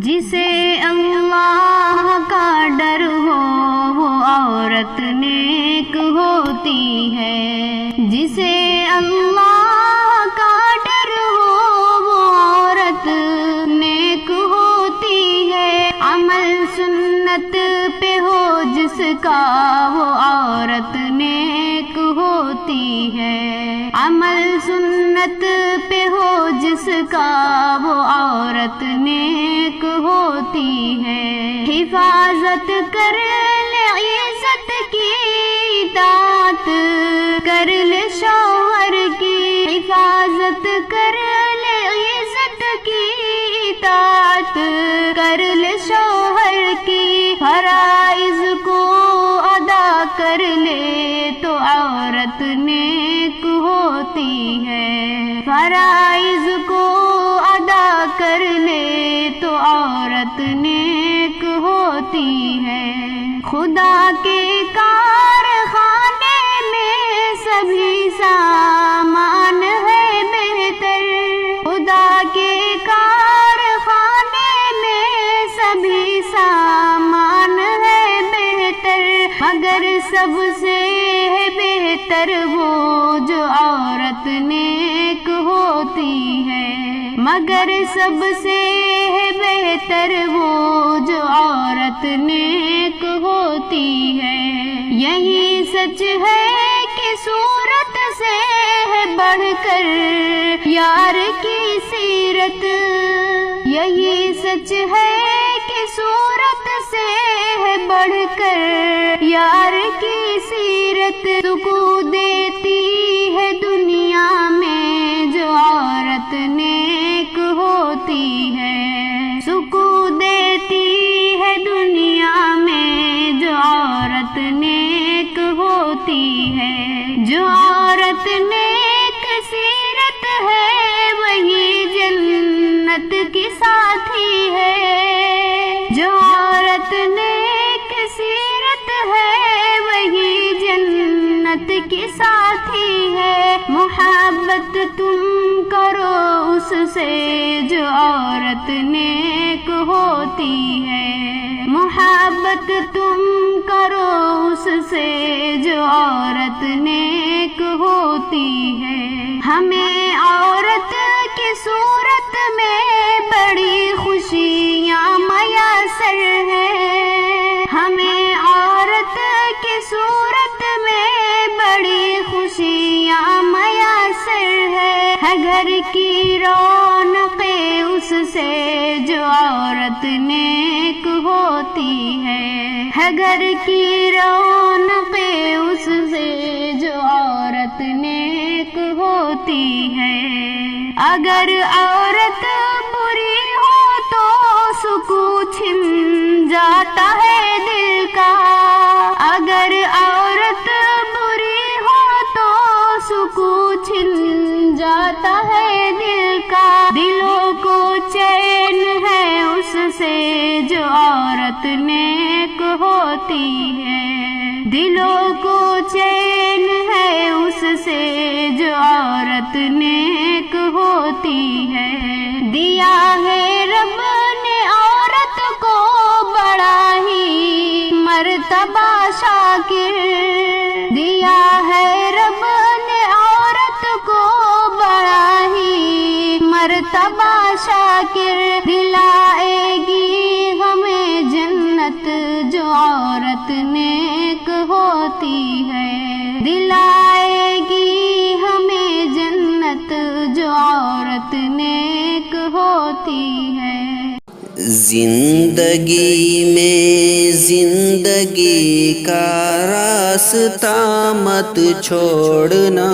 جسے اللہ کا ڈر ہو وہ عورت نیک ہوتی ہے، جسے اللہ کا ڈر ہو وہ عورت نیک ہوتی ہے، عمل سنت پہ ہو جس کا وہ عورت نیک ہوتی ہے، عمل سنت پہ ہو جس کا وہ عورت نیک ہوتی ہے، حفاظت کر لے عزت کی، اطاعت کر لے شوہر کی، حفاظت کر لے عزت کی، اطاعت کر لے شوہر کی، فرائض کو ادا کر لے تو عورت نیک ہوتی ہے، فرائض کو ادا کر لے تو عورت نیک ہوتی ہے، خدا کے کارخانے میں سبھی سامان ہے بہتر، خدا کے کارخانے میں سبھی سامان ہے بہتر، مگر سب سے بہتر وہ جو عورت نیک ہوتی ہے، مگر سب سے بہتر وہ جو عورت نیک ہوتی ہے، یہی سچ ہے کہ صورت سے ہے بڑھ کر یار کی سیرت، یہی سچ ہے کہ صورت سے ہے بڑھ کر یار کی سیرت، سکون دیتی ہے دنیا میں جو عورت نیک ہوتی ہے، سکون دیتی ہے دنیا میں جو عورت نیک ہوتی ہے، جو عورت نیک سیرت ہے وہی جنت کی ساتھی ہے، جو عورت نیک سیرت ہے وہی جنت کی ساتھی ہے، محبت تم کرو اس سے جو عورت نیک ہوتی ہے، محبت تم کرو اس سے جو عورت نیک ہوتی ہے، ہمیں عورت کی صورت میں بڑی خوشیاں میسر ہیں، ہمیں عورت کی صورت میں بڑی خوشیاں میسر ہے گھر کی رونقیں اس سے جو عورت نیک ہوتی ہے گھر کی رونقیں اس سے جو عورت نیک ہوتی ہے، اگر عورت بری ہو تو سکون چھن جاتا ہے دل کا، اگر عورت بری ہو تو سکون چھن جاتا ہے دل کا، دلوں کو چین ہے اس سے جو عورت نیک ہوتی ہے، دلوں کو چین ہے اس سے جو عورت نیک ہوتی ہے، دیا ہے رب نے عورت کو بڑا ہی مرتبہ شاکر، دیا ہے رب نے عورت کو بڑا ہی مرتبہ شاکر، دلائے گی ہمیں جنت جو عورت نیک ہوتی ہے، دلائے گی ہمیں جنت جو عورت نیک ہوتی ہے۔ زندگی میں زندگی کا راستہ مت چھوڑنا،